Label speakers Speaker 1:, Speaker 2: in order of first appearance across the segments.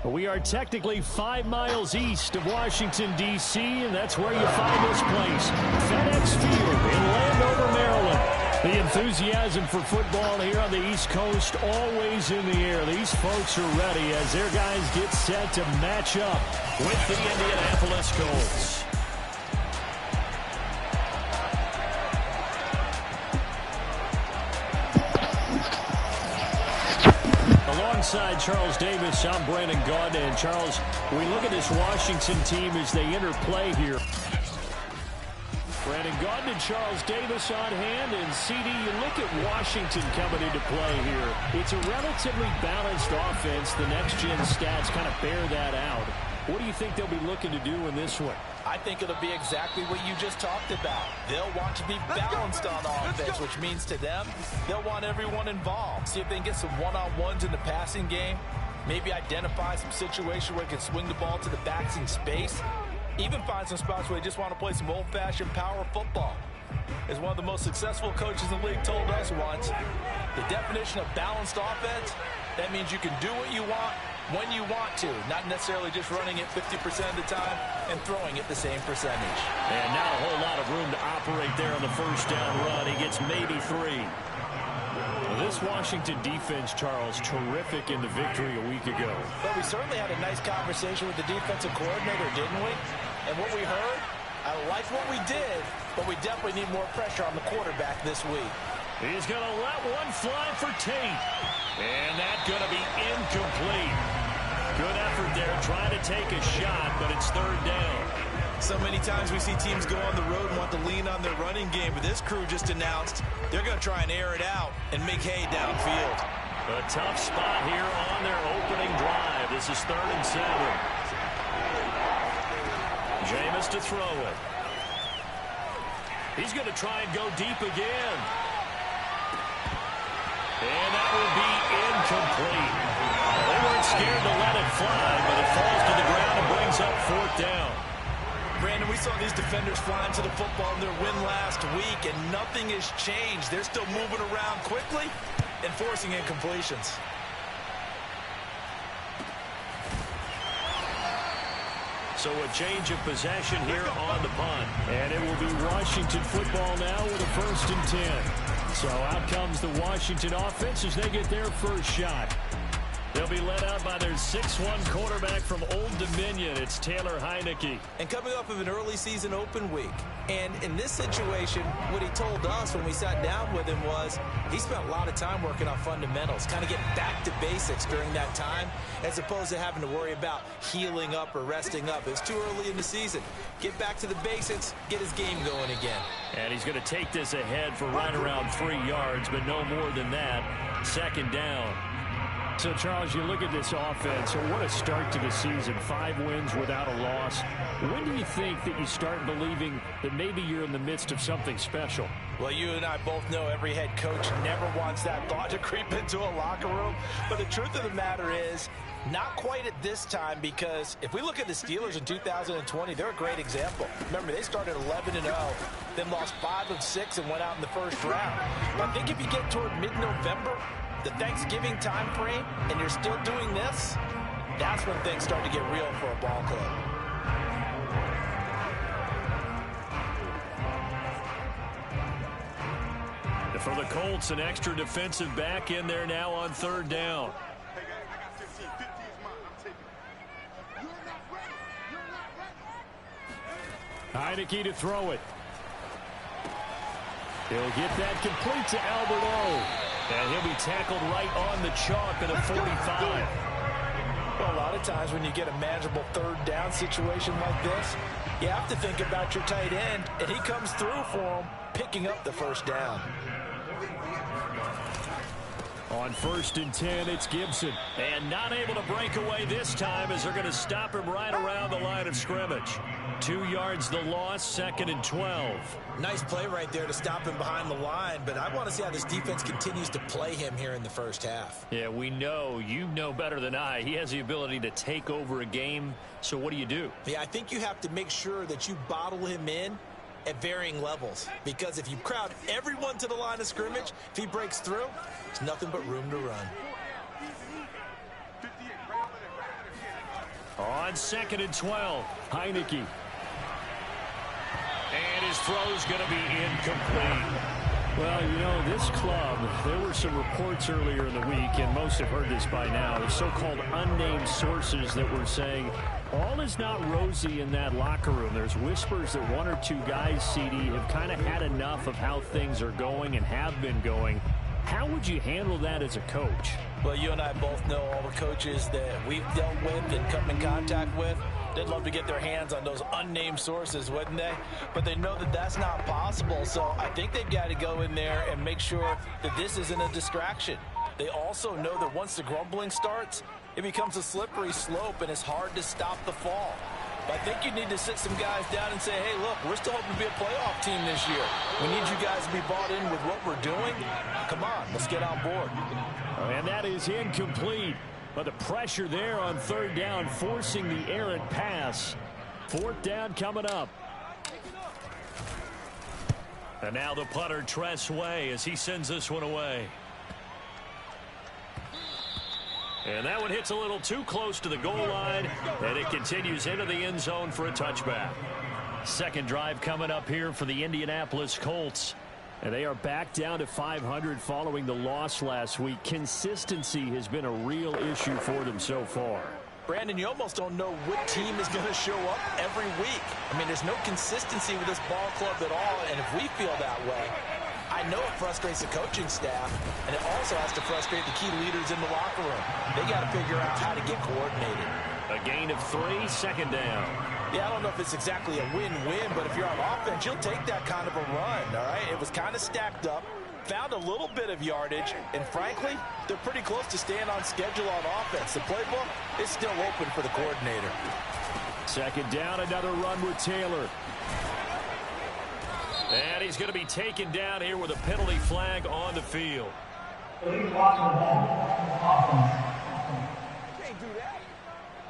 Speaker 1: We are technically 5 miles east of Washington, D.C., and that's where you find this place, FedEx Field in Landover, Maryland. The enthusiasm for football here on the East Coast always in the air. These folks are ready as their guys get set to match up with the Indianapolis Colts. Alongside Charles Davis, I'm Brandon Gaudin. And Charles, we look at this Washington team as they interplay here. Brandon Gaudin and Charles Davis on hand. And CD, you look at Washington coming into play here. It's a relatively balanced offense. The next-gen stats kind of bear that out. What do you think they'll be looking to do in this one?
Speaker 2: I think it'll be exactly what you just talked about. They'll want to be balanced on offense, which means to them, they'll want everyone involved. See if they can get some one-on-ones in the passing game. Maybe identify some situations where they can swing the ball to the backs in space. Even find some spots where they just want to play some old-fashioned power football. As one of the most successful coaches in the league told us once, the definition of balanced offense, that means you can do what you want when you want to, not necessarily just running it 50% of the time and throwing it the same percentage.
Speaker 1: And not a whole lot of room to operate there on the first down run. He gets maybe 3. This Washington defense, Charles, terrific in the victory a week ago.
Speaker 2: But we certainly had a nice conversation with the defensive coordinator, didn't we? And what we heard, I like what we did, but we definitely need more pressure on the quarterback this week.
Speaker 1: He's going to let one fly for Tate. And that's going to be incomplete. Good effort there, trying to take a shot, but it's third down.
Speaker 3: So many times we see teams go on the road and want to lean on their running game, but this crew just announced they're going to try and air it out and make hay downfield.
Speaker 1: A tough spot here on their opening drive. This is 3rd and 7. Jameis to throw it. He's going to try and go deep again. And that will be incomplete. They weren't scared to let it fly, but it falls to the ground and brings up 4th down.
Speaker 3: Brandon, we saw these defenders flying to the football in their win last week, and nothing has changed. They're still moving around quickly and forcing incompletions.
Speaker 1: So a change of possession here on the punt. And it will be Washington football now with a 1st and 10. So out comes the Washington offense as they get their first shot. They'll be led out by their 6'1 quarterback from Old Dominion. It's Taylor Heineke.
Speaker 2: And coming off of an early season open week. And in this situation, what he told us when we sat down with him was he spent a lot of time working on fundamentals, kind of getting back to basics during that time, as opposed to having to worry about healing up or resting up. It's too early in the season. Get back to the basics, get his game going again.
Speaker 1: And he's going to take this ahead for right around 3 yards, but no more than that. 2nd down. So, Charles, you look at this offense, and what a start to the season. 5 wins without a loss. When do you think that you start believing that maybe you're in the midst of something special?
Speaker 2: Well, you and I both know every head coach never wants that thought to creep into a locker room. But the truth of the matter is, not quite at this time, because if we look at the Steelers in 2020, they're a great example. Remember, they started 11-0, then lost 5 of 6 and went out in the first round. But I think if you get toward mid-November, the Thanksgiving time frame, and you're still doing this, that's when things start to get real for a ball club.
Speaker 1: For the Colts, an extra defensive back in there now on 3rd down. Heineke to throw it. He'll get that complete to Albert O. And he'll be tackled right on the chalk at a 45.
Speaker 2: Well, a lot of times when you get a manageable 3rd down situation like this, you have to think about your tight end, and he comes through for him, picking up the 1st down.
Speaker 1: On 1st and 10, it's Gibson. And not able to break away this time as they're going to stop him right around the line of scrimmage. 2 yards the loss, 2nd and 12.
Speaker 2: Nice play right there to stop him behind the line, but I want to see how this defense continues to play him here in the first half.
Speaker 1: Yeah, we know, you know better than I, he has the ability to take over a game, so what do?
Speaker 2: Yeah, I think you have to make sure that you bottle him in at varying levels, because if you crowd everyone to the line of scrimmage, if he breaks through, there's nothing but room to run.
Speaker 1: On 2nd and 12, Heineke. And his throw's going to be incomplete. Well, you know, this club, there were some reports earlier in the week, and most have heard this by now, the so-called unnamed sources that were saying all is not rosy in that locker room. There's whispers that one or two guys, CD, have kind of had enough of how things are going and have been going. How would you handle that as a coach?
Speaker 2: Well, you and I both know all the coaches that we've dealt with and come in contact with. They'd love to get their hands on those unnamed sources, wouldn't they? But they know that that's not possible, so I think they've got to go in there and make sure that this isn't a distraction. They also know that once the grumbling starts, it becomes a slippery slope, and it's hard to stop the fall. But I think you need to sit some guys down and say, hey, look, we're still hoping to be a playoff team this year. We need you guys to be bought in with what we're doing. Come on, let's get on board.
Speaker 1: And that is incomplete. But the pressure there on 3rd down, forcing the errant pass. 4th down coming up. And now the punter, Tress Way, as he sends this one away. And that one hits a little too close to the goal line, and it continues into the end zone for a touchback. 2nd drive coming up here for the Indianapolis Colts. And they are back down to 500 following the loss last week. Consistency has been a real issue for them so far.
Speaker 2: Brandon, you almost don't know what team is going to show up every week. I mean, there's no consistency with this ball club at all, and if we feel that way, I know it frustrates the coaching staff, and it also has to frustrate the key leaders in the locker room. They got to figure out how to get coordinated.
Speaker 1: A gain of 3, 2nd down.
Speaker 2: Yeah, I don't know if it's exactly a win-win, but if you're on offense, you'll take that kind of a run, all right? It was kind of stacked up, found a little bit of yardage, and frankly, they're pretty close to staying on schedule on offense. The playbook is still open for the coordinator.
Speaker 1: 2nd down, another run with Taylor. And he's going to be taken down here with a penalty flag on the field.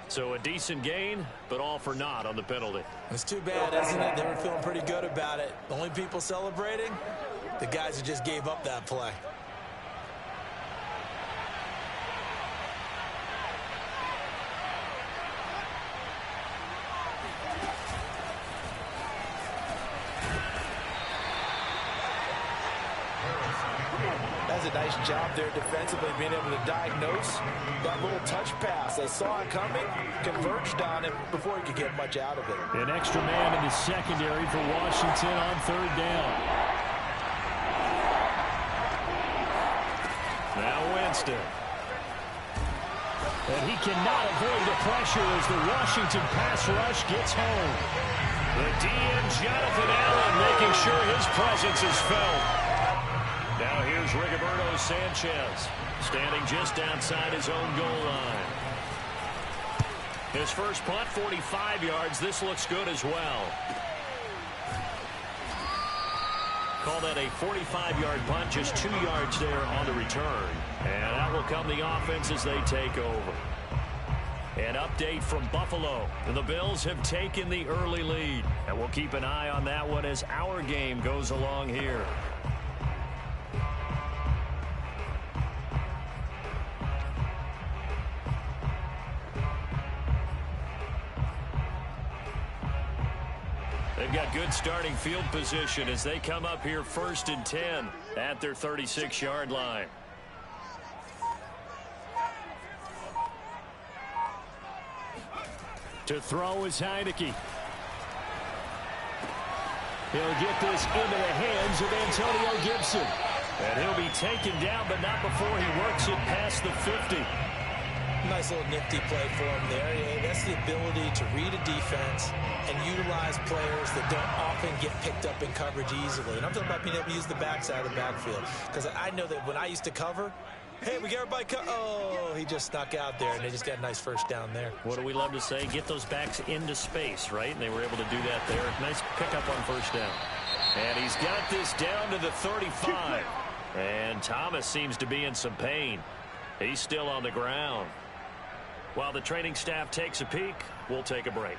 Speaker 1: So a decent gain, but all for naught on the penalty.
Speaker 2: It's too bad, isn't it? They were feeling pretty good about it. The only people celebrating, the guys who just gave up that play. That's a nice job there defensively, being able to diagnose that little touch pass. They saw it coming, converged on it before he could get much out of it.
Speaker 1: An extra man in the secondary for Washington on 3rd down. Now Winston. And he cannot avoid the pressure as the Washington pass rush gets home. The DM, Jonathan Allen, making sure his presence is felt. Now here's Rigoberto Sanchez, standing just outside his own goal line. His first punt, 45 yards. This looks good as well. Call that a 45-yard punt, just 2 yards there on the return. And out will come the offense as they take over. An update from Buffalo. And the Bills have taken the early lead. And we'll keep an eye on that one as our game goes along here. They've got good starting field position as they come up here 1st and 10 at their 36-yard line. To throw is Heineke. He'll get this into the hands of Antonio Gibson. And he'll be taken down, but not before he works it past the 50.
Speaker 2: Nice little nifty play for him there. Yeah, that's the ability to read a defense and utilize players that don't often get picked up in coverage easily. And I'm talking about being able to use the backside of the backfield. Because I know that when I used to cover, hey, we got everybody oh, he just snuck out there, and they just got a nice first down there.
Speaker 1: What do we love to say? Get those backs into space, right? And they were able to do that there. Nice pickup on 1st down. And he's got this down to the 35. And Thomas seems to be in some pain. He's still on the ground. While the training staff takes a peek, we'll take a break.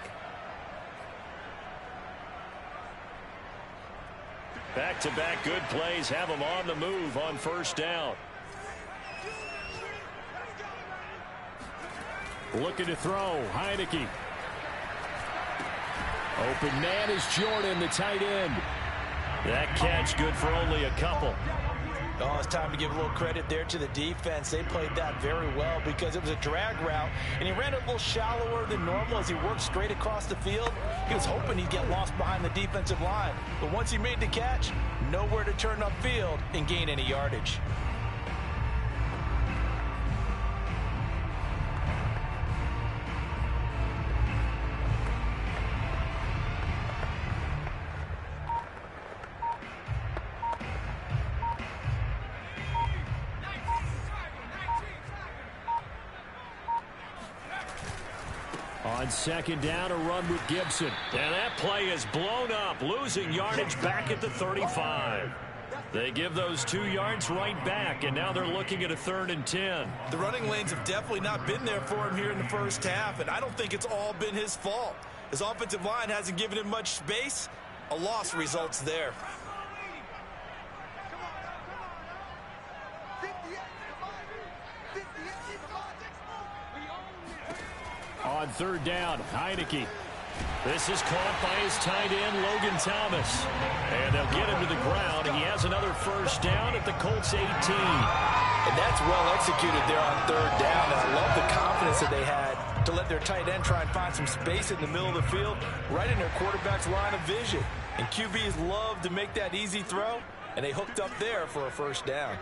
Speaker 1: Back-to-back good plays have them on the move on 1st down. Looking to throw. Heineke. Open man is Jordan, the tight end. That catch good for only a couple.
Speaker 2: Oh, it's time to give a little credit there to the defense. They played that very well because it was a drag route, and he ran it a little shallower than normal as he worked straight across the field. He was hoping he'd get lost behind the defensive line, but once he made the catch, nowhere to turn upfield and gain any yardage.
Speaker 1: On second down, a run with Gibson. And that play is blown up, losing yardage back at the 35. They give those 2 yards right back, and now they're looking at a 3rd and 10.
Speaker 3: The running lanes have definitely not been there for him here in the first half, and I don't think it's all been his fault. His offensive line hasn't given him much space. A loss results there.
Speaker 1: On 3rd down, Heineke. This is caught by his tight end, Logan Thomas. And they'll get him to the ground. He has another 1st down at the Colts 18.
Speaker 2: And that's well executed there on 3rd down. And I love the confidence that they had to let their tight end try and find some space in the middle of the field, right in their quarterback's line of vision. And QBs love to make that easy throw, and they hooked up there for a 1st down.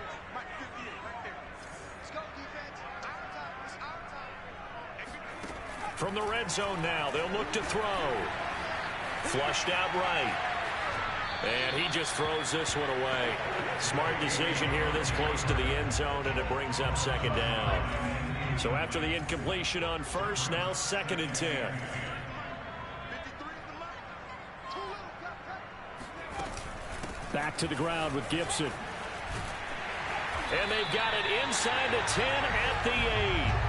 Speaker 1: From the red zone now, they'll look to throw. Flushed out right. And he just throws this one away. Smart decision here this close to the end zone, and it brings up 2nd down. So after the incompletion on 1st, now 2nd and 10. Back to the ground with Gibson. And they've got it inside the 10 at the 8.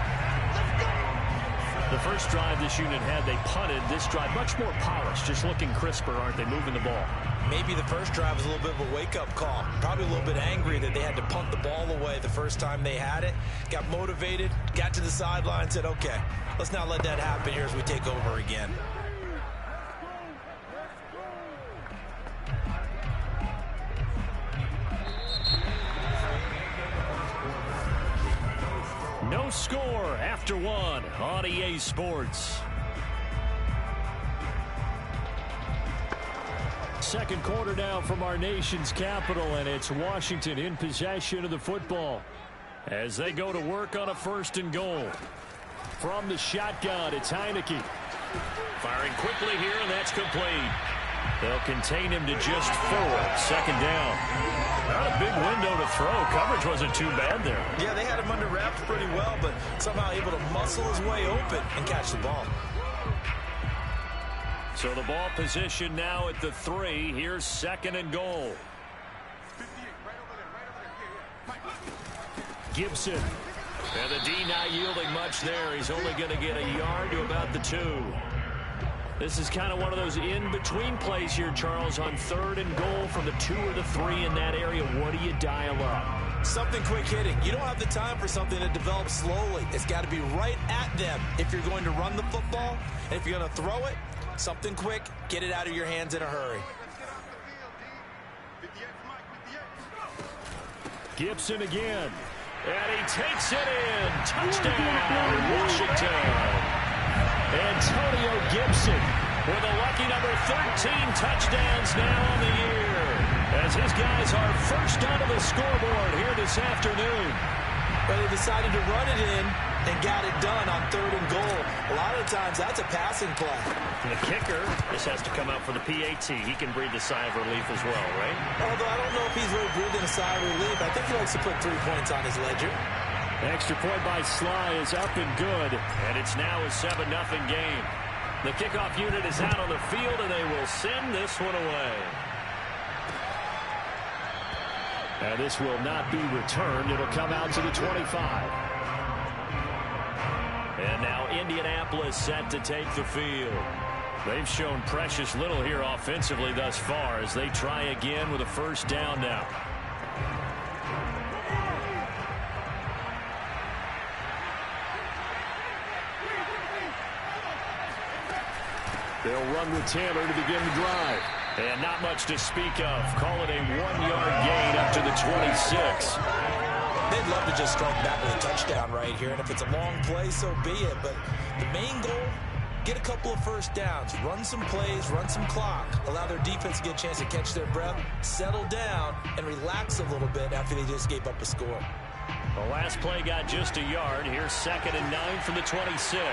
Speaker 1: The first drive this unit had, they punted. This drive, much more polished, just looking crisper, aren't they, moving the ball?
Speaker 2: Maybe the first drive was a little bit of a wake-up call. Probably a little bit angry that they had to punt the ball away the first time they had it. Got motivated, got to the sideline, said, okay, let's not let that happen here as we take over again.
Speaker 1: No score after 1 on EA Sports. Second quarter now from our nation's capital, and it's Washington in possession of the football as they go to work on a 1st and goal. From the shotgun, it's Heineke. Firing quickly here, and that's complete. They'll contain him to just 4. 2nd down. Not a big window to throw. Coverage wasn't too bad there.
Speaker 2: Yeah, they had him under wraps pretty well, but somehow able to muscle his way open and catch the ball.
Speaker 1: So the ball position now at the 3. Here's 2nd and goal. Gibson. And the D not yielding much there. He's only going to get a yard to about the 2. This is kind of one of those in-between plays here, Charles, on 3rd and goal from the 2 or the 3 in that area. What do you dial up?
Speaker 2: Something quick hitting. You don't have the time for something that develops slowly. It's got to be right at them if you're going to run the football. And if you're going to throw it, something quick, get it out of your hands in a hurry.
Speaker 1: Gibson again. And he takes it in. Touchdown, Washington. Antonio Gibson with a lucky number 13 touchdowns now on the year, as his guys are first onto the scoreboard here this afternoon.
Speaker 2: But they decided to run it in and got it done on 3rd and goal. A lot of the times that's a passing play.
Speaker 1: And the kicker, this has to come out for the PAT. He can breathe a sigh of relief as well, right?
Speaker 2: Although I don't know if he's really breathing a sigh of relief. I think he likes to put 3 points on his ledger.
Speaker 1: Extra point by Sly is up and good, and it's now a 7-0 game. The kickoff unit is out on the field, and they will send this one away. And this will not be returned. It'll come out to the 25. And now Indianapolis set to take the field. They've shown precious little here offensively thus far as they try again with a 1st down now. They'll run with Taylor to begin the drive. And not much to speak of. Call it a 1-yard gain up to the 26.
Speaker 3: They'd love to just strike back with a touchdown right here, and if it's a long play, so be it. But the main goal, get a couple of first downs, run some plays, run some clock, allow their defense to get a chance to catch their breath, settle down, and relax a little bit after they just gave up a score.
Speaker 1: The last play got just a yard. Here's 2nd and 9 from the 26.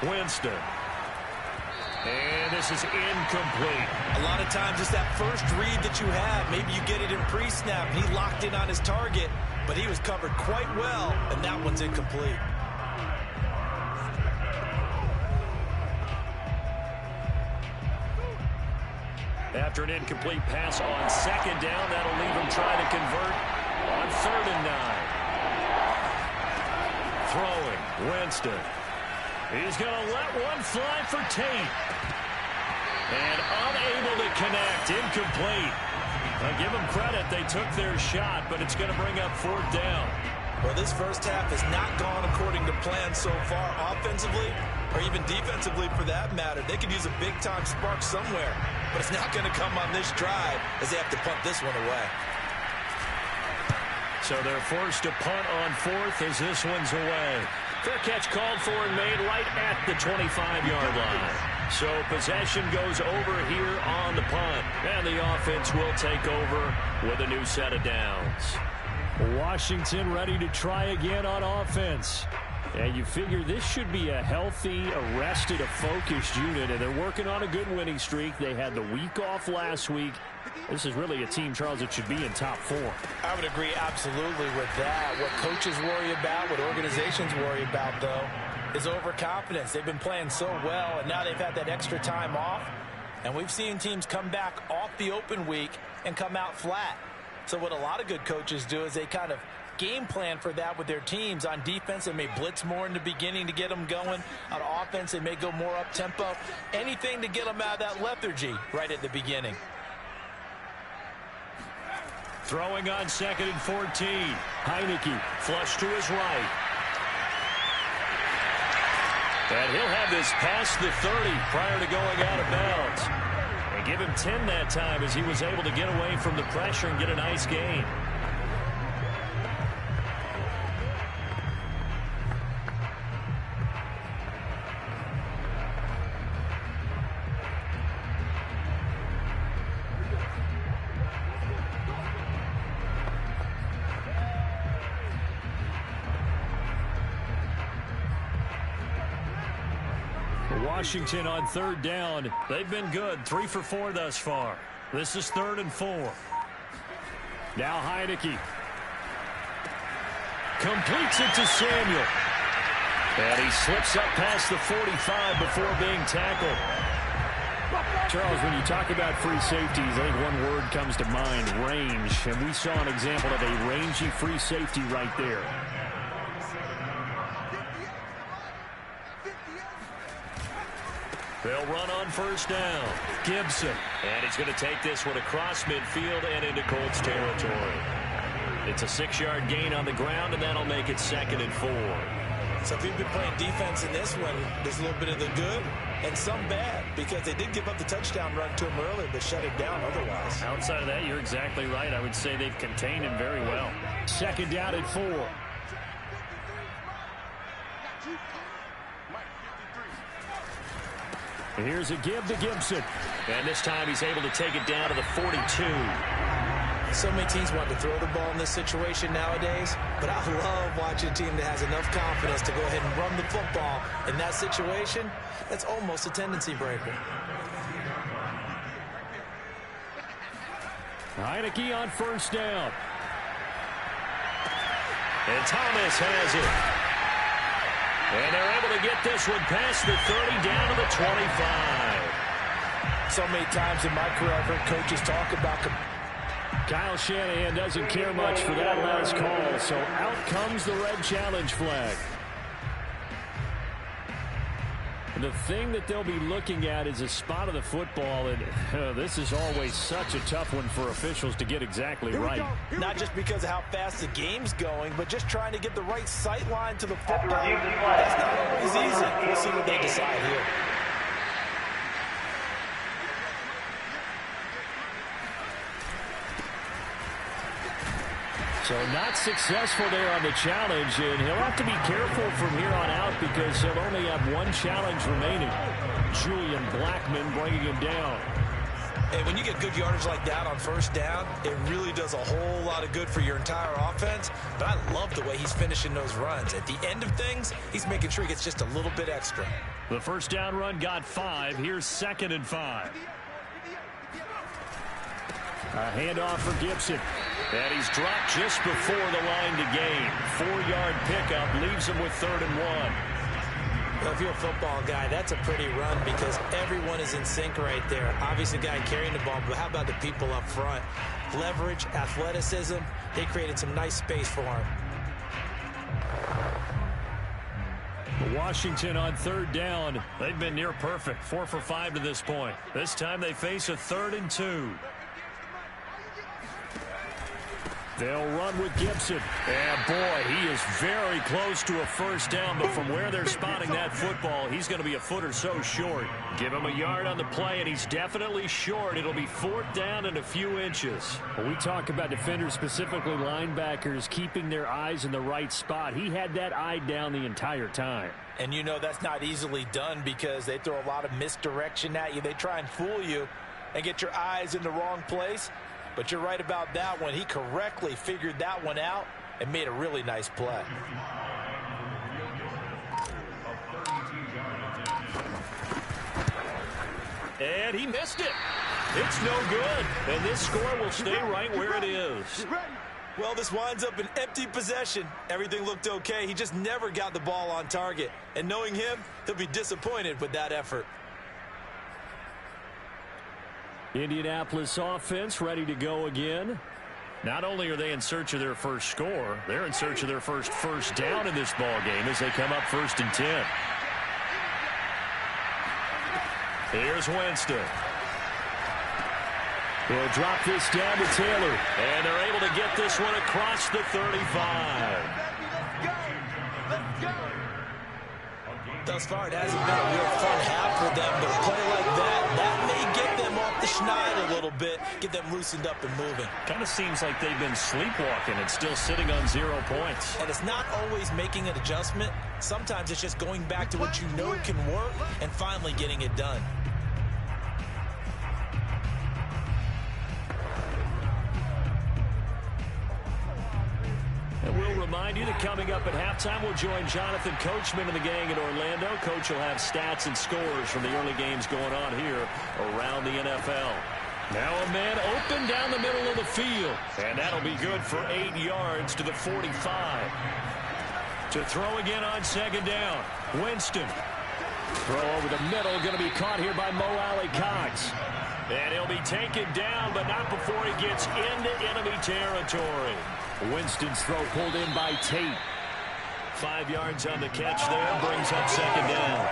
Speaker 1: Winston. And this is incomplete.
Speaker 3: A lot of times it's that first read that you have. Maybe you get it in pre-snap. He locked in on his target, but he was covered quite well, and that one's incomplete.
Speaker 1: After an incomplete pass on 2nd down, that'll leave him trying to convert on 3rd and 9. Throwing, Winston. He's going to let one fly for Tate. And unable to connect, incomplete. I give them credit, they took their shot, but it's going to bring up 4th down.
Speaker 3: Well, this first half has not gone according to plan so far, offensively or even defensively for that matter. They could use a big-time spark somewhere, but it's not going to come on this drive as they have to punt this one away.
Speaker 1: So they're forced to punt on 4th as this one's away. Fair catch called for and made right at the 25-yard line. So possession goes over here on the punt, and the offense will take over with a new set of downs. Washington ready to try again on offense. And you figure this should be a healthy, arrested, a focused unit, and they're working on a good winning streak. They had the week off last week. This is really a team, Charles, that should be in top 4.
Speaker 2: I would agree absolutely with that. What coaches worry about, what organizations worry about, though, is overconfidence. They've been playing so well, and now they've had that extra time off. And we've seen teams come back off the open week and come out flat. So what a lot of good coaches do is they kind of game plan for that with their teams. On defense, they may blitz more in the beginning to get them going. On offense, they may go more up-tempo. Anything to get them out of that lethargy right at the beginning.
Speaker 1: Throwing on 2nd and 14. Heineke flush to his right. And he'll have this past the 30 prior to going out of bounds. And give him 10 that time as he was able to get away from the pressure and get a nice gain. Washington on 3rd down. They've been good. 3 for 4 thus far. This is 3rd and 4. Now Heineke. Completes it to Samuel. And he slips up past the 45 before being tackled. Charles, when you talk about free safeties, I think one word comes to mind, range. And we saw an example of a rangy free safety right there. They'll run on 1st down. Gibson. And he's going to take this one across midfield and into Colts territory. It's a 6-yard gain on the ground, and that'll make it 2nd and 4.
Speaker 3: So if you've been playing defense in this one, there's a little bit of the good and some bad, because they did give up the touchdown run to him earlier, but shut it down otherwise.
Speaker 1: Outside of that, you're exactly right. I would say they've contained him very well. 2nd down at 4. Here's a give to Gibson. And this time he's able to take it down to the 42.
Speaker 3: So many teams want to throw the ball in this situation nowadays, but I love watching a team that has enough confidence to go ahead and run the football. In that situation, that's almost a tendency breaker.
Speaker 1: Heineke on 1st down. And Thomas has it. And they're able to get this one past the 30 down to the 25.
Speaker 2: So many times in my career, I've heard coaches talk about
Speaker 1: Kyle Shanahan doesn't care much for that last call, so out comes the red challenge flag. The thing that they'll be looking at is a spot of the football, and this is always such a tough one for officials to get exactly right.
Speaker 2: Not just because of how fast the game's going, but just trying to get the right sight line to the football. That's not always easy. We'll see what they decide here.
Speaker 1: So not successful there on the challenge, and he'll have to be careful from here on out because he'll only have one challenge remaining. Julian Blackman bringing him down.
Speaker 3: And when you get good yardage like that on first down, it really does a whole lot of good for your entire offense. But I love the way he's finishing those runs. At the end of things, he's making sure he gets just a little bit extra.
Speaker 1: The first down run got 5. Here's 2nd and 5. A handoff for Gibson. And he's dropped just before the line to gain. 4-yard pickup leaves him with 3rd and 1.
Speaker 3: Well, if you're a football guy, that's a pretty run because everyone is in sync right there. Obviously, the guy carrying the ball, but how about the people up front? Leverage, athleticism, they created some nice space for him.
Speaker 1: Washington on 3rd down. They've been near perfect. 4 for 5 to this point. This time they face a 3rd and 2. They'll run with Gibson. And, boy, he is very close to a first down, but from where they're spotting that football, he's going to be a foot or so short. Give him a yard on the play, and he's definitely short. It'll be 4th down and a few inches. When we talk about defenders, specifically linebackers, keeping their eyes in the right spot, he had that eye down the entire time.
Speaker 2: And you know that's not easily done because they throw a lot of misdirection at you. They try and fool you and get your eyes in the wrong place. But you're right about that one. He correctly figured that one out and made a really nice play.
Speaker 1: And he missed it. It's no good. And this score will stay right where it is.
Speaker 3: Well, this winds up an empty possession. Everything looked okay. He just never got the ball on target. And knowing him, he'll be disappointed with that effort.
Speaker 1: Indianapolis offense ready to go again. Not only are they in search of their first score, they're in search of their first down in this ball game as they come up 1st and 10. Here's Winston. He'll drop this down to Taylor, and they're able to get this one across the 35.
Speaker 3: Thus far, it hasn't been a real fun half for them, but a play like that may get them off the schneid a little bit, get them loosened up and moving.
Speaker 1: Kind of seems like they've been sleepwalking and still sitting on 0 points.
Speaker 3: And it's not always making an adjustment. Sometimes it's just going back to what you know can work and finally getting it done.
Speaker 1: And we'll remind you that coming up at halftime, we'll join Jonathan Coachman and the gang in Orlando. Coach will have stats and scores from the early games going on here around the NFL. Now a man open down the middle of the field. And that'll be good for 8 yards to the 45. To throw again on 2nd down. Winston. Throw over the middle. Going to be caught here by Mo Alley-Cox. And he'll be taken down, but not before he gets into enemy territory. Winston's throw pulled in by Tate. 5 yards on the catch there, brings up 2nd down.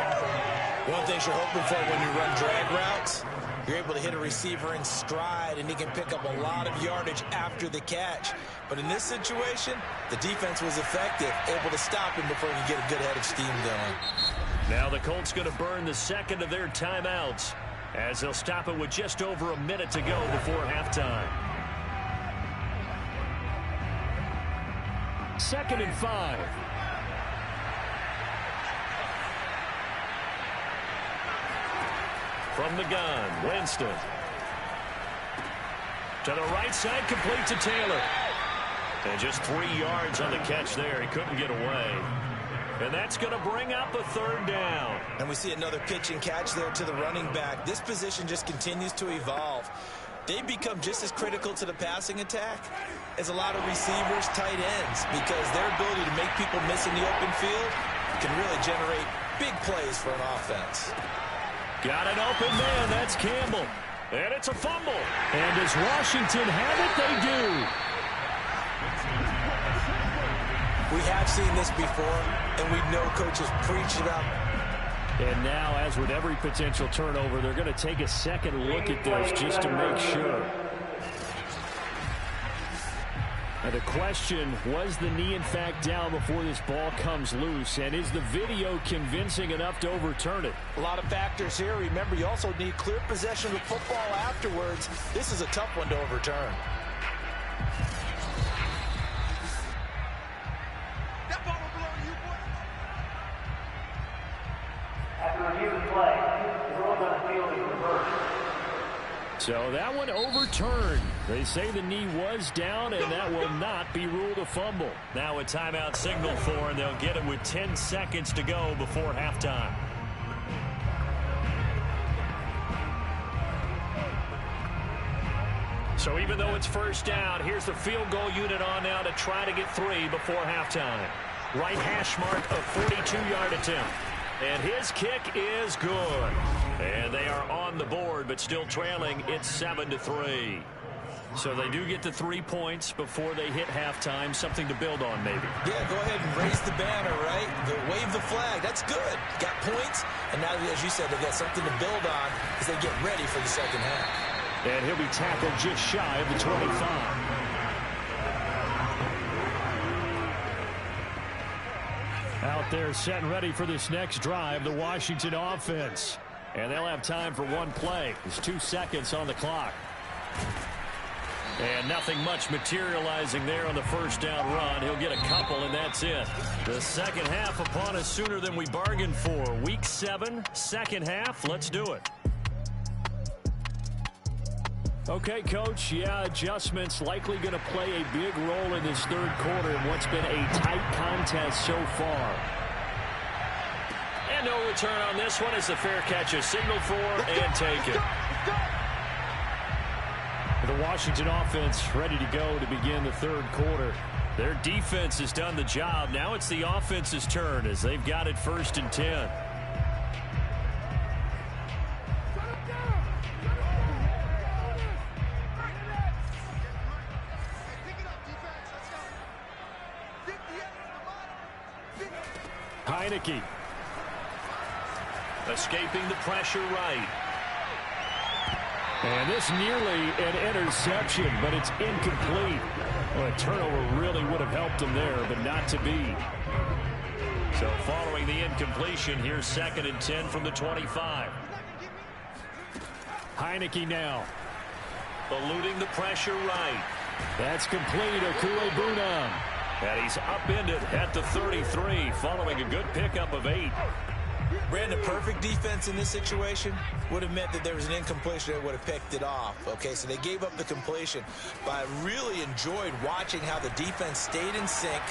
Speaker 3: One of the things you're hoping for when you run drag routes, you're able to hit a receiver in stride, and he can pick up a lot of yardage after the catch. But in this situation, the defense was effective, able to stop him before he could get a good head of steam going.
Speaker 1: Now the Colts going to burn the 2nd of their timeouts as they'll stop it with just over a minute to go before halftime. 2nd and 5. From the gun, Winston. To the right side, complete to Taylor. And just 3 yards on the catch there. He couldn't get away. And that's going to bring up a 3rd down.
Speaker 3: And we see another pitch and catch there to the running back. This position just continues to evolve. They become just as critical to the passing attack as a lot of receivers, tight ends, because their ability to make people miss in the open field can really generate big plays for an offense.
Speaker 1: Got an open man. That's Campbell. And it's a fumble. And does Washington have it? They do.
Speaker 3: We have seen this before, and we know coaches preach about
Speaker 1: And now, as with every potential turnover, they're going to take a second look at this just to make sure. And the question, was the knee in fact down before this ball comes loose? And is the video convincing enough to overturn it?
Speaker 3: A lot of factors here. Remember, you also need clear possession of the football afterwards. This is a tough one to overturn.
Speaker 1: So that one overturned. They say the knee was down, and that will not be ruled a fumble.
Speaker 4: Now a timeout signal for, and they'll get it with 10 seconds to go before halftime.
Speaker 1: So even though it's first down, here's the field goal unit on now to try to get 3 before halftime. Right hash mark of 42-yard attempt. And his kick is good. And they are on the board, but still trailing. It's 7-3. So they do get to 3 points before they hit halftime. Something to build on, maybe.
Speaker 3: Yeah, go ahead and raise the banner, right? Wave the flag. That's good. Got points. And now, as you said, they got something to build on as they get ready for the second half.
Speaker 1: And he'll be tackled just shy of the 25. Out there set and ready for this next drive, the Washington offense. And they'll have time for one play. There's 2 seconds on the clock. And nothing much materializing there on the first down run. He'll get a couple, and that's it. The second half upon us sooner than we bargained for. Week 7, second half. Let's do it. Okay, Coach, yeah, adjustments likely going to play a big role in this third quarter in what's been a tight contest so far.
Speaker 4: And no return on this one as the fair catch is signaled for and taken.
Speaker 1: The Washington offense ready to go to begin the third quarter.
Speaker 4: Their defense has done the job. Now it's the offense's turn as they've got it 1st and 10.
Speaker 1: Heineke.
Speaker 4: Escaping the pressure right.
Speaker 1: And this nearly an interception, but it's incomplete. Well, a turnover really would have helped him there, but not to be.
Speaker 4: So following the incompletion, here's 2nd and 10 from the 25.
Speaker 1: Heineke now.
Speaker 4: Eluding the pressure right.
Speaker 1: That's complete. Okuebunam.
Speaker 4: And he's upended at the 33 following a good pickup of 8.
Speaker 3: Brandon, perfect defense in this situation would have meant that there was an incompletion that would have picked it off. Okay, so they gave up the completion. But I really enjoyed watching how the defense stayed in sync,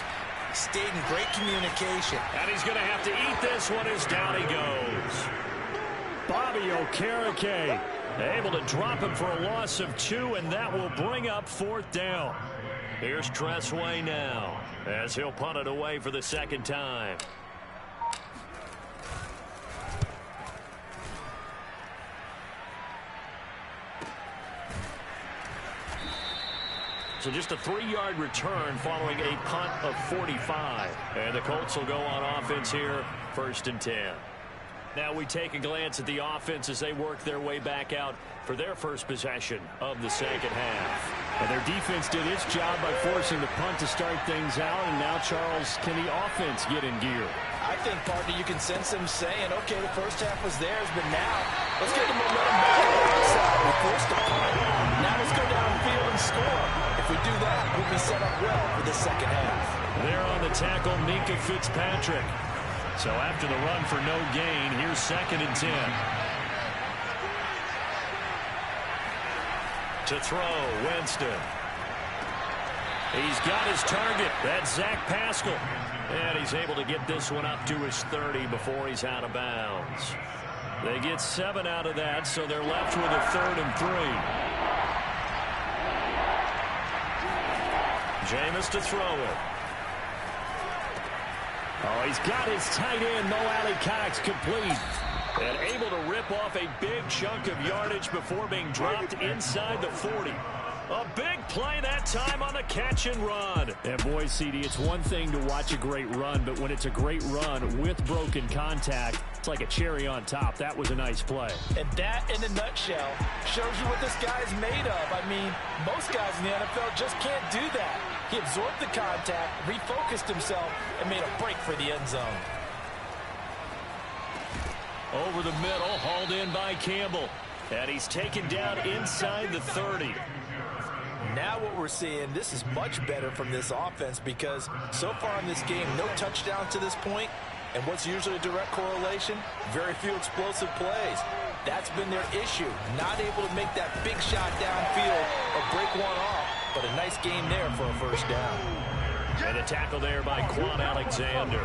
Speaker 3: stayed in great communication.
Speaker 4: And he's going to have to eat this one as down he goes.
Speaker 1: Bobby Okereke
Speaker 4: able to drop him for a loss of 2, and that will bring up 4th down. Here's Tressway now as he'll punt it away for the second time. So just a 3-yard return following a punt of 45. And the Colts will go on offense here, 1st and 10. Now we take a glance at the offense as they work their way back out for their first possession of the second half.
Speaker 1: And their defense did its job by forcing the punt to start things out. And now, Charles, can the offense get in gear?
Speaker 2: I think, partner, you can sense them saying, okay, the first half was theirs, but now let's get the momentum back on the outside. We forced the punt. Now let's go downfield and score. If we do that, we'll be set up well for the second half.
Speaker 4: There on the tackle, Minka Fitzpatrick. So after the run for no gain, here's 2nd and 10. To throw, Winston. He's got his target. That's Zach Pascal. And he's able to get this one up to his 30 before he's out of bounds. They get 7 out of that, so they're left with a 3rd and 3. Jameis to throw it.
Speaker 1: Oh, he's got his tight end, Mo Alley-Cox, complete.
Speaker 4: And able to rip off a big chunk of yardage before being dropped inside the 40. A big play that time on the catch and run.
Speaker 1: And boy, CD, it's one thing to watch a great run, but when it's a great run with broken contact, it's like a cherry on top. That was a nice play.
Speaker 2: And that, in a nutshell, shows you what this guy is made of. I mean, most guys in the NFL just can't do that. He absorbed the contact, refocused himself, and made a break for the end zone.
Speaker 1: Over the middle, hauled in by Campbell.
Speaker 4: And he's taken down inside the 30.
Speaker 2: Now what we're seeing, this is much better from this offense because so far in this game, no touchdowns to this point. And what's usually a direct correlation? Very few explosive plays. That's been their issue. Not able to make that big shot downfield or break one off. But a nice game there for a first down.
Speaker 4: And a tackle there by Quan Alexander.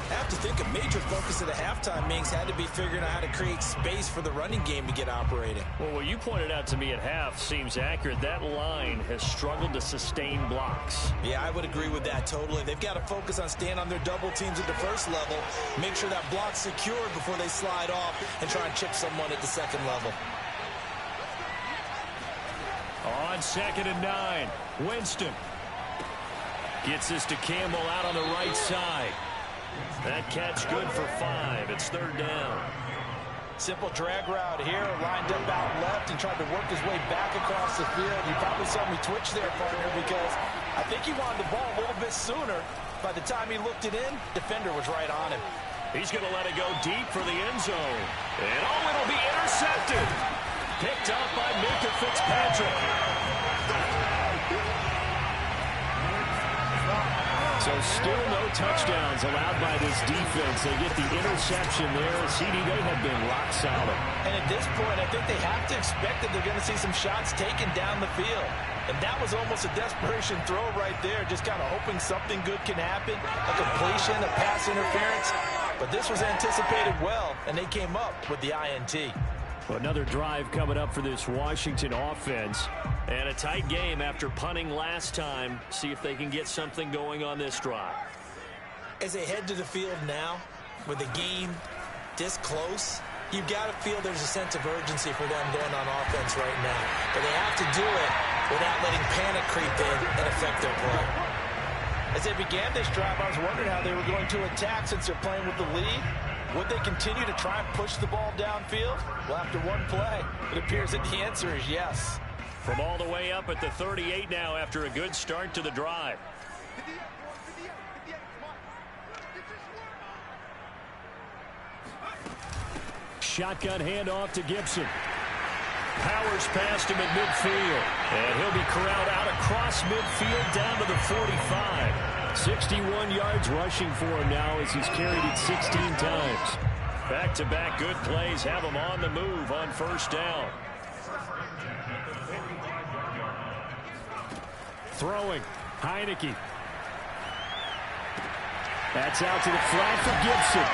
Speaker 3: I have to think a major focus of the halftime Mings had to be figuring out how to create space for the running game to get operating.
Speaker 4: Well, what you pointed out to me at half seems accurate. That line has struggled to sustain blocks.
Speaker 3: Yeah, I would agree with that totally. They've got to focus on staying on their double teams at the first level, make sure that block's secured before they slide off and try and chip someone at the second level.
Speaker 4: On 2nd and 9, Winston gets this to Campbell out on the right side. That catch good for 5. It's 3rd down.
Speaker 2: Simple drag route here, lined up out left and tried to work his way back across the field. You probably saw me twitch there, partner, because I think he wanted the ball a little bit sooner. By the time he looked it in, defender was right on him.
Speaker 4: He's going to let it go deep for the end zone. And it'll be intercepted. Picked up by Minka Fitzpatrick.
Speaker 1: So still no touchdowns allowed by this defense. They get the interception there. CD, they have been rock solid.
Speaker 2: And at this point, I think they have to expect that they're going to see some shots taken down the field. And that was almost a desperation throw right there, just kind of hoping something good can happen, a completion, a pass interference. But this was anticipated well, and they came up with the INT.
Speaker 1: Well, another drive coming up for this Washington offense.
Speaker 4: And a tight game after punting last time. See if they can get something going on this drive.
Speaker 3: As they head to the field now, with the game this close, you've got to feel there's a sense of urgency for them going on offense right now. But they have to do it without letting panic creep in and affect their play.
Speaker 2: As they began this drive, I was wondering how they were going to attack since they're playing with the lead. Would they continue to try and push the ball downfield? Well, after one play, it appears that the answer is yes.
Speaker 4: From all the way up at the 38 now after a good start to the drive.
Speaker 1: Shotgun handoff to Gibson.
Speaker 4: Powers past him at midfield. And he'll be corralled out across midfield down to the 45.
Speaker 1: 61 yards rushing for him now as he's carried it 16 times.
Speaker 4: Back-to-back good plays have him on the move on first down.
Speaker 1: Throwing. Heineke. That's out to the flat for Gibson.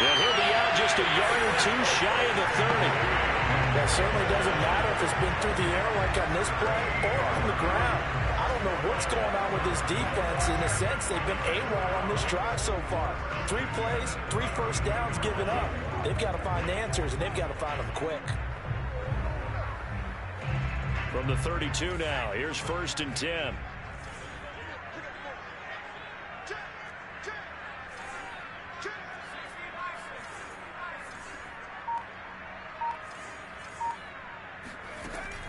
Speaker 4: And he'll be out just a yard or two shy of the 30.
Speaker 2: That certainly doesn't matter if it's been through the air like on this play or on the ground. I don't know what's going on with this defense. In a sense, they've been AWOL on this drive so far. 3 plays, 3 first downs given up. They've got to find the answers, and they've got to find them quick.
Speaker 4: From the 32 now, here's 1st and 10.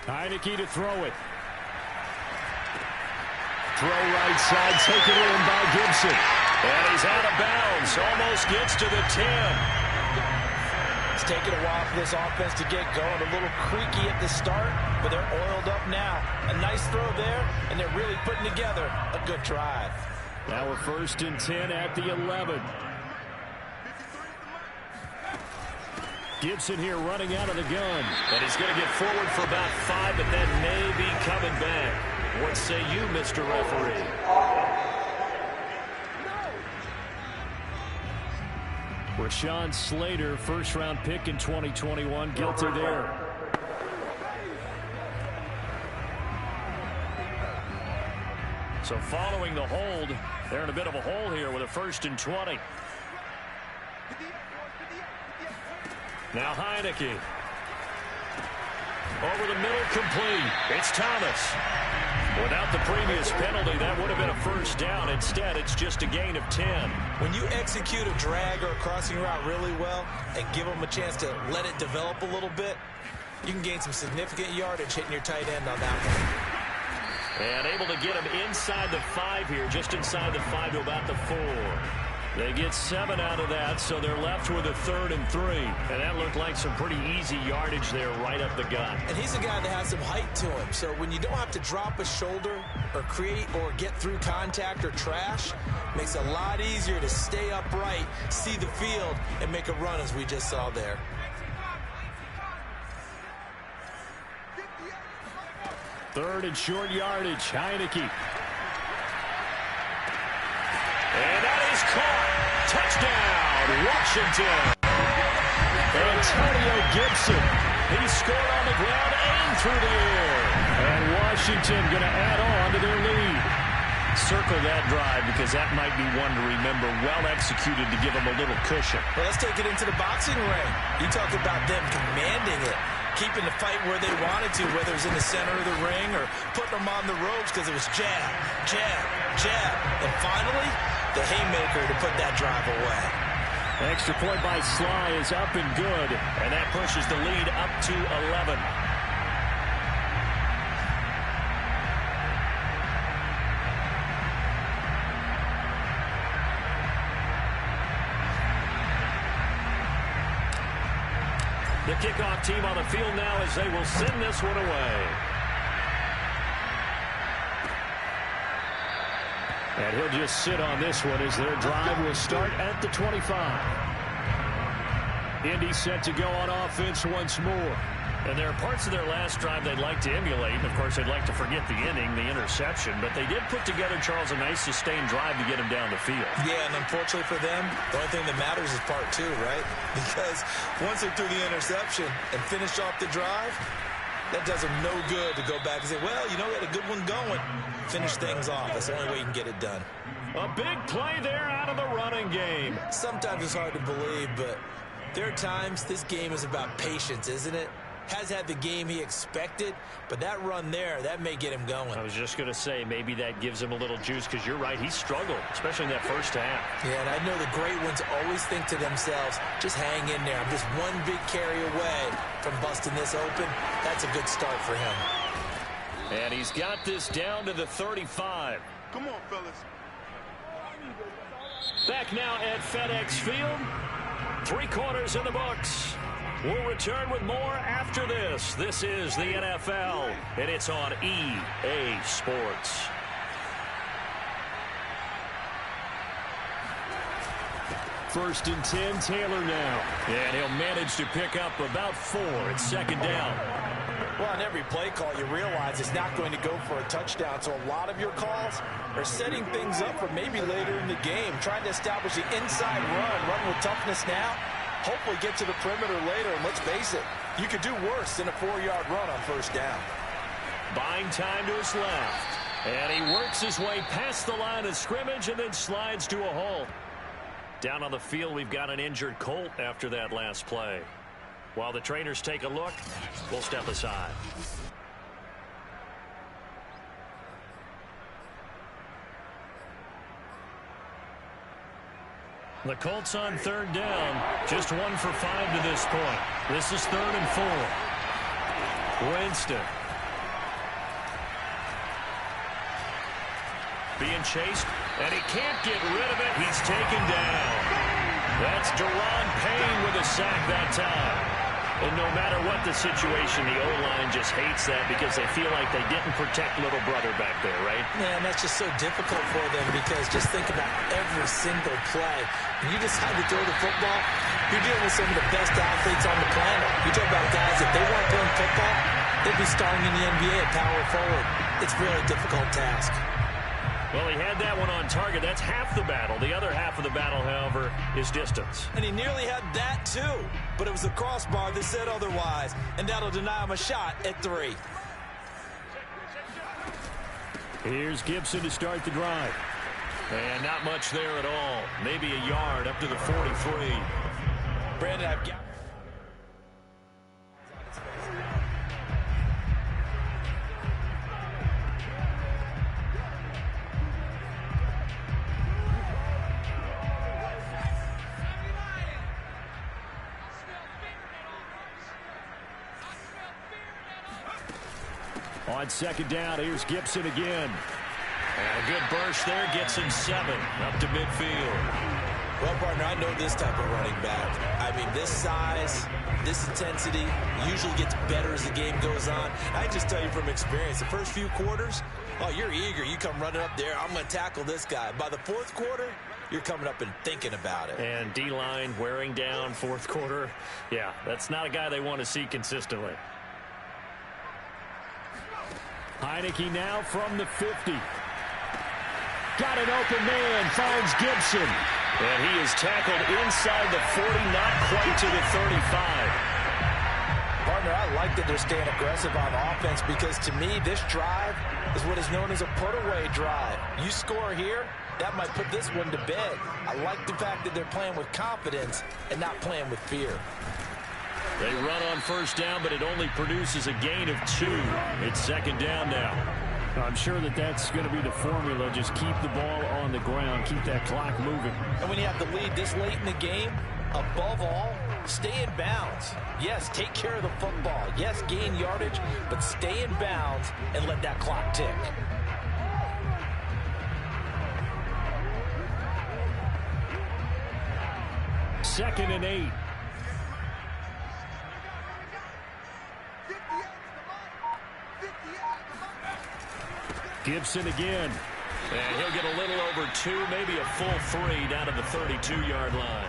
Speaker 1: Heineke to throw it. Throw right side, taken in by Gibson.
Speaker 4: And he's out of bounds, almost gets to the 10.
Speaker 2: It's taken a while for this offense to get going. A little creaky at the start, but they're oiled up now. A nice throw there, and they're really putting together a good drive.
Speaker 1: Now we're 1st and 10 at the 11. Gibson here running out of the gun.
Speaker 4: And he's going to get forward for about 5, but then maybe coming back. What say you, Mr. Referee?
Speaker 1: Rashawn Slater, first-round pick in 2021, guilty there.
Speaker 4: So following the hold, they're in a bit of a hole here with a 1st and 20. Now Heineke. Over the middle, complete. It's Thomas. Without the previous penalty, that would have been a first down. Instead, it's just a gain of 10.
Speaker 3: When you execute a drag or a crossing route really well and give them a chance to let it develop a little bit, you can gain some significant yardage hitting your tight end on that one.
Speaker 4: And able to get him inside the 5 here, just inside the 5 to about the 4. They get 7 out of that, so they're left with a 3rd and 3. And that looked like some pretty easy yardage there right up the gut.
Speaker 3: And he's a guy that has some height to him. So when you don't have to drop a shoulder or create or get through contact or trash, makes it a lot easier to stay upright, see the field, and make a run as we just saw there.
Speaker 1: Third and short yardage. Heineke.
Speaker 4: And that is caught. Touchdown, Washington.
Speaker 1: Antonio Gibson. He scored on the ground and through the air. And Washington going to add on to their lead. Circle that drive because that might be one to remember. Well executed to give them a little cushion.
Speaker 3: Well, let's take it into the boxing ring. You talk about them commanding it, keeping the fight where they wanted to, whether it's in the center of the ring or putting them on the ropes because it was jab, jab, jab. And finally, the haymaker to put that drive away.
Speaker 1: Extra point by Sly is up and good.
Speaker 4: And that pushes the lead up to 11. The kickoff team on the field now as they will send this one away.
Speaker 1: And he'll just sit on this one as their drive will start at the 25. Indy set to go on offense once more.
Speaker 4: And there are parts of their last drive they'd like to emulate. And, of course, they'd like to forget the inning, the interception. But they did put together, Charles, a nice sustained drive to get him down the field.
Speaker 3: Yeah, and unfortunately for them, the only thing that matters is part 2, right? Because once they threw the interception and finished off the drive, that does them no good to go back and say, well, you know, we had a good one going. Finish things off. That's the only way you can get it done.
Speaker 4: A big play there out of the running game.
Speaker 3: Sometimes it's hard to believe, but there are times this game is about patience, isn't it? Has had the game he expected, but that run there, that may get him going.
Speaker 4: I was just going to say, maybe that gives him a little juice because you're right, he struggled, especially in that first half.
Speaker 3: Yeah, and I know the great ones always think to themselves, just hang in there. I'm just one big carry away from busting this open. That's a good start for him.
Speaker 4: And he's got this down to the 35.
Speaker 5: Come on, fellas.
Speaker 4: Back now at FedEx Field. 3 quarters in the books. We'll return with more after this. This is the NFL, and it's on EA Sports.
Speaker 1: First and 10, Taylor now.
Speaker 4: And he'll manage to pick up about 4. It's second down.
Speaker 2: Well, on every play call, you realize it's not going to go for a touchdown. So a lot of your calls are setting things up for maybe later in the game, trying to establish the inside run with toughness now. Hopefully get to the perimeter later, and let's face it, you could do worse than a 4-yard run on first down.
Speaker 4: Buying time to his left. And he works his way past the line of scrimmage and then slides to a halt. Down on the field, we've got an injured Colt after that last play. While the trainers take a look, we'll step aside. The Colts on third down, just 1 for 5 to this point. This is 3rd and 4. Winston. Being chased, and he can't get rid of it. He's taken down. That's Deron Payne with a sack that time. And no matter what the situation, the O-line just hates that because they feel like they didn't protect little brother back there, right?
Speaker 3: Yeah, and that's just so difficult for them because just think about every single play. When you decide to throw the football, you're dealing with some of the best athletes on the planet. You talk about guys, if they weren't playing football, they'd be starting in the NBA at power forward. It's a really difficult task.
Speaker 4: Well, he had that one on target. That's half the battle. The other half of the battle, however, is distance.
Speaker 3: And he nearly had that, too. But it was the crossbar that said otherwise. And that'll deny him a shot at 3.
Speaker 1: Here's Gibson to start the drive.
Speaker 4: And not much there at all. Maybe a yard up to the 43.
Speaker 2: Brandon, I've got...
Speaker 1: On second down, here's Gibson again.
Speaker 4: And a good burst there gets him 7 up to midfield.
Speaker 3: Well, partner, I know this type of running back. I mean, this size, this intensity usually gets better as the game goes on. I just tell you from experience, the first few quarters, oh, you're eager. You come running up there, I'm going to tackle this guy. By the fourth quarter, you're coming up and thinking about it.
Speaker 4: And D-line wearing down fourth quarter. Yeah, that's not a guy they want to see consistently.
Speaker 1: Heineke now from the 50. Got an open man, finds Gibson.
Speaker 4: And he is tackled inside the 40, not quite to the 35.
Speaker 2: Partner, I like that they're staying aggressive on offense because to me, this drive is what is known as a put-away drive. You score here, that might put this one to bed. I like the fact that they're playing with confidence and not playing with fear.
Speaker 4: They run on first down, but it only produces a gain of 2. It's second down now.
Speaker 1: I'm sure that that's going to be the formula. Just keep the ball on the ground. Keep that clock moving.
Speaker 2: And when you have the lead this late in the game, above all, stay in bounds. Yes, take care of the football. Yes, gain yardage, but stay in bounds and let that clock tick.
Speaker 1: Second and 8. Gibson again.
Speaker 4: And he'll get a little over 2, maybe a full 3 down to the 32-yard line.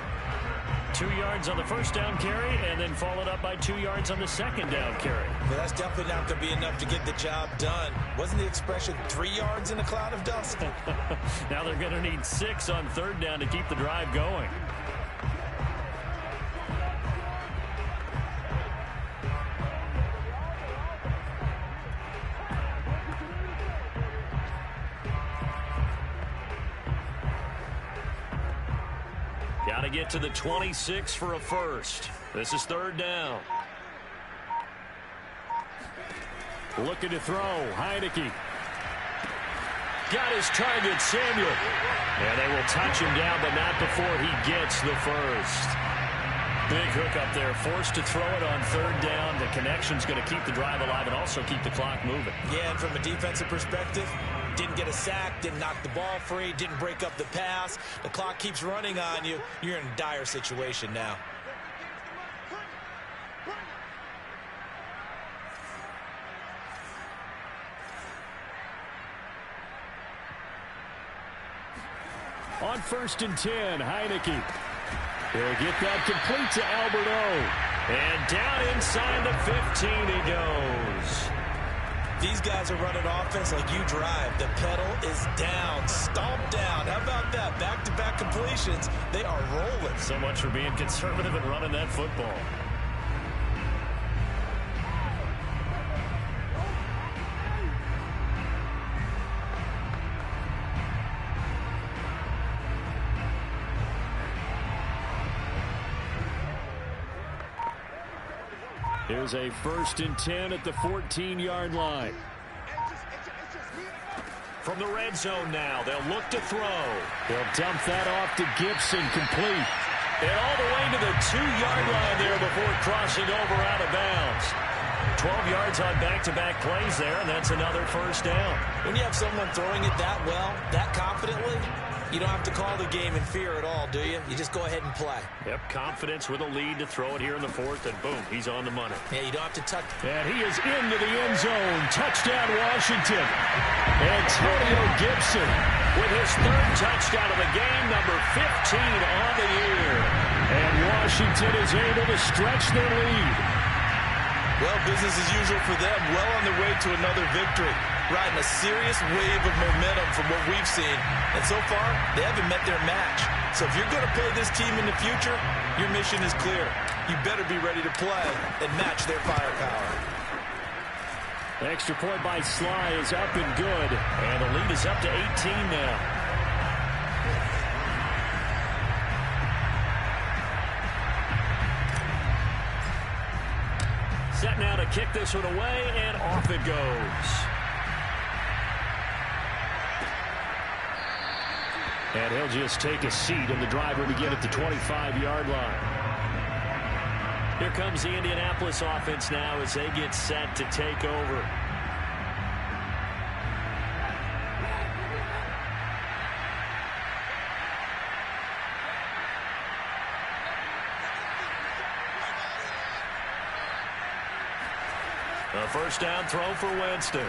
Speaker 4: 2 yards on the first down carry, and then followed up by 2 yards on the second down carry.
Speaker 3: Well, that's definitely not going to be enough to get the job done. Wasn't the expression 3 yards in a cloud of dust?
Speaker 4: Now they're going to need 6 on third down to keep the drive going. Got to get to the 26 for a first. This is third down.
Speaker 1: Looking to throw. Heineke.
Speaker 4: Got his target, Samuel. And they will touch him down, but not before he gets the first. Big hook up there. Forced to throw it on third down. The connection's going to keep the drive alive and also keep the clock moving.
Speaker 3: Yeah, and from a defensive perspective, didn't get a sack, didn't knock the ball free, didn't break up the pass. The clock keeps running on you. You're in a dire situation now.
Speaker 1: On first and 10, Heineke. He'll get that complete to Alberto.
Speaker 4: And down inside the 15 he goes.
Speaker 3: These guys are running offense like you drive. The pedal is down, stomped down. How about that? Back-to-back completions. They are rolling.
Speaker 4: So much for being conservative and running that football.
Speaker 1: Here's a first and 10 at the 14-yard line.
Speaker 4: From the red zone now, they'll look to throw.
Speaker 1: They'll dump that off to Gibson, complete.
Speaker 4: And all the way to the 2-yard line there before crossing over out of bounds. 12 yards on back-to-back plays there, and that's another first down.
Speaker 3: When you have someone throwing it that well, that confidently, you don't have to call the game in fear at all, do you? You just go ahead and play.
Speaker 4: Yep, confidence with a lead to throw it here in the fourth, and boom, he's on the money.
Speaker 3: Yeah, you don't have to touch.
Speaker 1: And he is into the end zone. Touchdown, Washington. Antonio Gibson
Speaker 4: with his third touchdown of the game, number 15 on the year.
Speaker 1: And Washington is able to stretch their lead.
Speaker 3: Well, business as usual for them. Well on their way to another victory. Riding a serious wave of momentum from what we've seen. And so far, they haven't met their match. So if you're going to play this team in the future, your mission is clear. You better be ready to play and match their firepower.
Speaker 1: Extra point by Sly is up and good.
Speaker 4: And the lead is up to 18 now. Set now to kick this one away, and off it goes.
Speaker 1: And he'll just take a seat, and the drive will begin at the 25-yard line.
Speaker 4: Here comes the Indianapolis offense now as they get set to take over. A first down throw for Winston.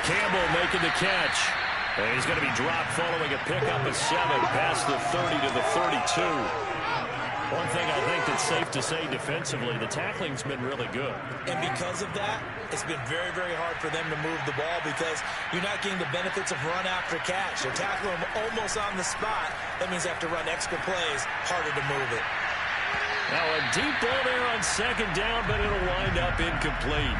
Speaker 4: Campbell making the catch. And he's going to be dropped following a pickup of 7 past the 30 to the 32. One thing I think that's safe to say defensively, the tackling's been really good.
Speaker 3: And because of that, it's been very, very hard for them to move the ball because you're not getting the benefits of run after catch. They're tackling them almost on the spot. That means they have to run extra plays, harder to move it.
Speaker 4: Now a deep ball there on second down, but it'll wind up incomplete.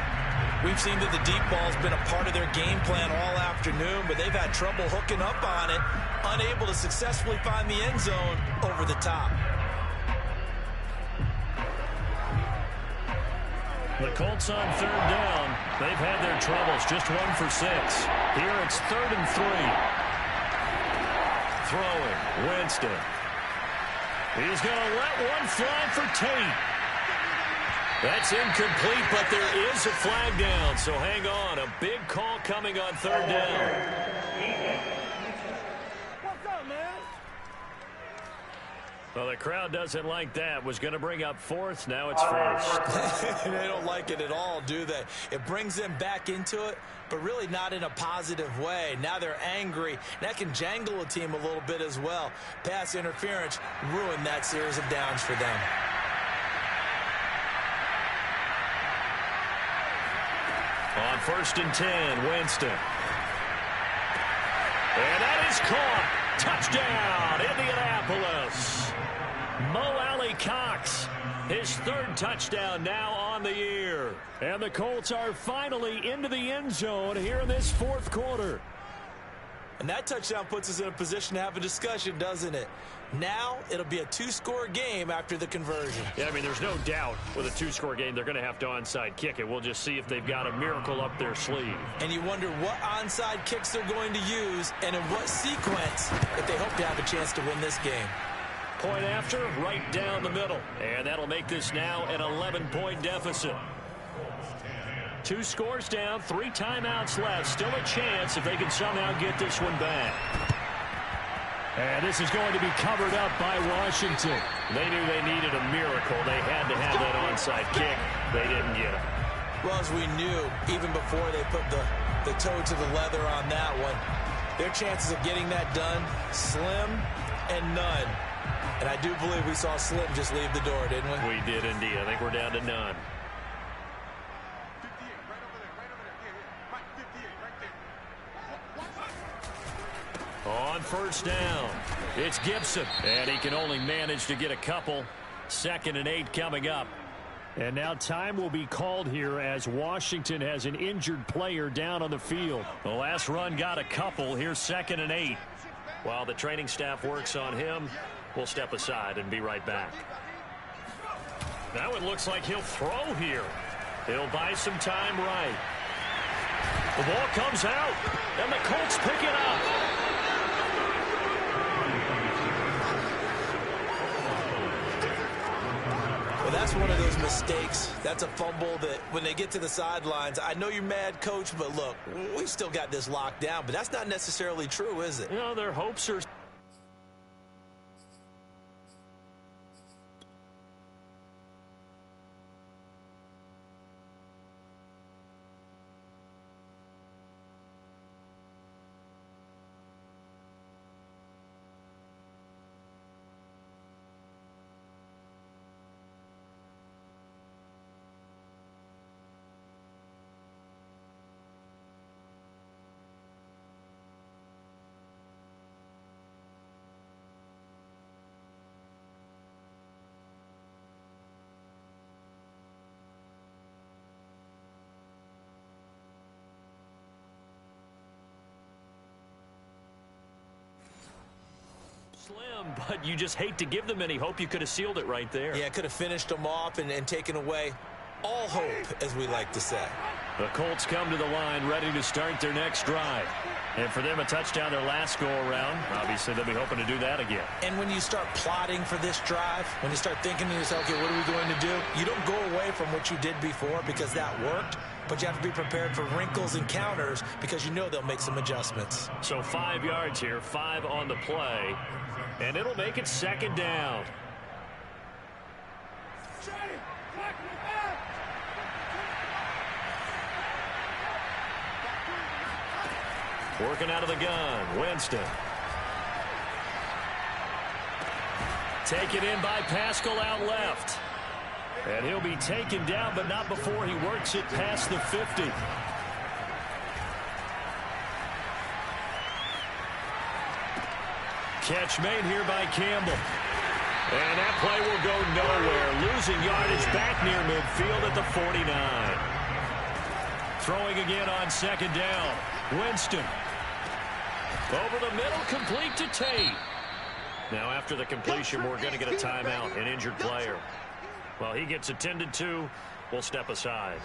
Speaker 3: We've seen that the deep ball's been a part of their game plan all afternoon, but they've had trouble hooking up on it, unable to successfully find the end zone over the top.
Speaker 4: The Colts on third down. They've had their troubles, just 1 for 6. Here it's 3rd and 3. Throwing, Winston. He's going to let one fly for Tate. That's incomplete, but there is a flag down, so hang on. A big call coming on third down.
Speaker 5: What's up, man?
Speaker 4: Well, the crowd doesn't like that. Was going to bring up 4th. Now it's 1st.
Speaker 3: They don't like it at all, do they? It brings them back into it, but really not in a positive way. Now they're angry. That can jangle a team a little bit as well. Pass interference ruined that series of downs for them.
Speaker 4: On 1st and 10, Winston. And that is caught. Touchdown, Indianapolis. Mo Alley-Cox, his 3rd touchdown now on the year.
Speaker 1: And the Colts are finally into the end zone here in this 4th quarter.
Speaker 3: And that touchdown puts us in a position to have a discussion, doesn't it? Now it'll be a 2-score game after the conversion.
Speaker 4: Yeah, I mean, there's no doubt with a 2-score game, they're going to have to onside kick it. We'll just see if they've got a miracle up their sleeve.
Speaker 3: And you wonder what onside kicks they're going to use and in what sequence if they hope to have a chance to win this game.
Speaker 4: Point after, right down the middle. And that'll make this now an 11-point deficit. 2 scores down, 3 timeouts left. Still a chance if they can somehow get this one back.
Speaker 1: And this is going to be covered up by Washington.
Speaker 4: They knew they needed a miracle. They had to have that onside kick. They didn't get it.
Speaker 3: Well, as we knew, even before they put the toe to the leather on that one, their chances of getting that done, slim and none. And I do believe we saw Slim just leave the door, didn't we?
Speaker 4: We did indeed. I think we're down to none. On 1st down, it's Gibson. And he can only manage to get a couple. 2nd and 8 coming up.
Speaker 1: And now time will be called here as Washington has an injured player down on the field.
Speaker 4: The last run got a couple. Here's 2nd and 8. While the training staff works on him, we'll step aside and be right back. Now it looks like he'll throw here. He'll buy some time right. The ball comes out, and the Colts pick it up.
Speaker 3: Well, that's one of those mistakes. That's a fumble that when they get to the sidelines, I know you're mad, Coach, but look, we still got this locked down. But that's not necessarily true, is it?
Speaker 4: You know, their hopes are... Slim, but you just hate to give them any hope. You could have sealed it right there.
Speaker 3: Yeah, could have finished them off and taken away all hope, as we like to say.
Speaker 4: The Colts come to the line ready to start their next drive. And for them, a touchdown their last go-around. Obviously, they'll be hoping to do that again.
Speaker 3: And when you start plotting for this drive, when you start thinking to yourself, okay, what are we going to do? You don't go away from what you did before because that worked, but you have to be prepared for wrinkles and counters because you know they'll make some adjustments.
Speaker 4: So 5 yards here, 5 on the play, and it'll make it 2nd down. Working out of the gun, Winston. Taken in by Pascal out left. And he'll be taken down, but not before he works it past the 50. Catch made here by Campbell. And that play will go nowhere. Losing yardage back near midfield at the 49. Throwing again on second down. Winston. Over the middle, complete to Tate. Now after the completion, we're going to get a timeout, an injured player. Well, he gets attended to. We'll step aside.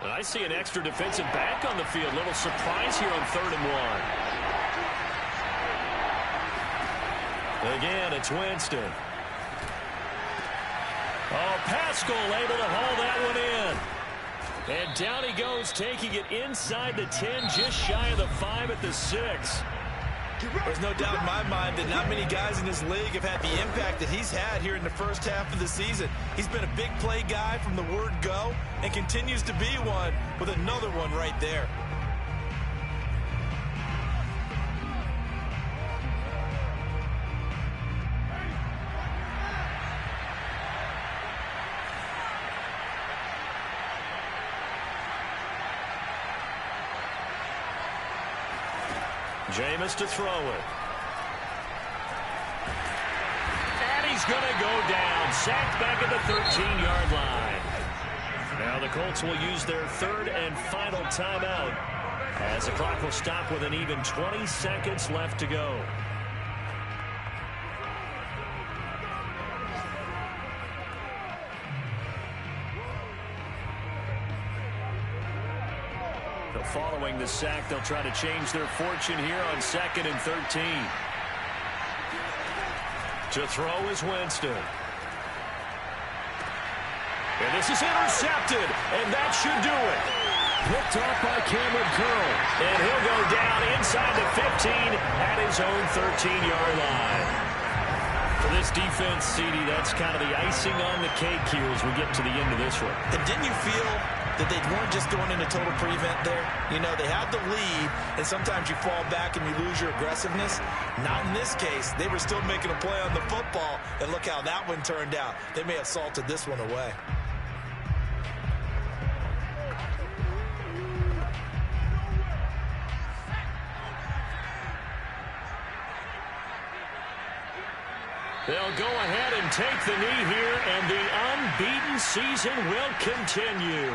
Speaker 4: And I see an extra defensive back on the field. Little surprise here on 3rd and 1. Again, it's Winston. Oh, Pascal able to haul that one in. And down he goes, taking it inside the 10, just shy of the 5 at the 6.
Speaker 3: There's no doubt in my mind that not many guys in this league have had the impact that he's had here in the first half of the season. He's been a big play guy from the word go and continues to be one with another one right there.
Speaker 4: Jameis to throw it. And he's going to go down. Sacked back at the 13-yard line. Now the Colts will use their 3rd and final timeout as the clock will stop with an even 20 seconds left to go. Following the sack, they'll try to change their fortune here on 2nd and 13. To throw is Winston. And this is intercepted, and that should do it. Picked off by Cameron Curl. And he'll go down inside the 15 at his own 13-yard line. For this defense, CD, that's kind of the icing on the cake here as we get to the end of this one.
Speaker 3: And didn't you feel that they weren't just going into total prevent there? You know, they had the lead, and sometimes you fall back and you lose your aggressiveness. Not in this case. They were still making a play on the football, and look how that one turned out. They may have salted this one away.
Speaker 4: They'll go ahead and take the knee here, and the unbeaten season will continue.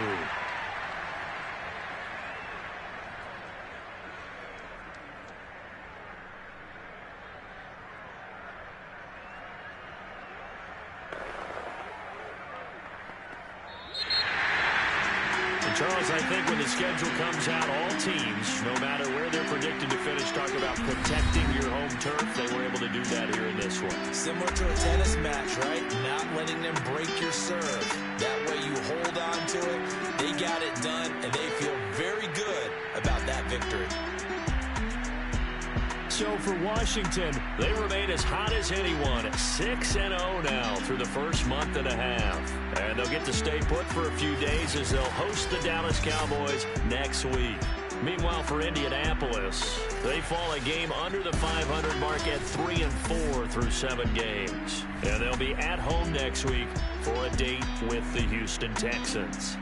Speaker 4: Charles, I think when the schedule comes out, all teams, no matter where they're predicted to finish, talk about protecting your home turf. They were able to do that here in this one.
Speaker 3: Similar to a tennis match, right? Not letting them break your serve. That way you hold on to it. They got it done, and they feel very good about that victory.
Speaker 1: So for Washington,
Speaker 4: they remain as hot as anyone at 6-0 now through the first month and a half. And they'll get to stay put for a few days as they'll host the Dallas Cowboys next week. Meanwhile, for Indianapolis, they fall a game under the 500 mark at 3-4 through 7 games. And they'll be at home next week for a date with the Houston Texans.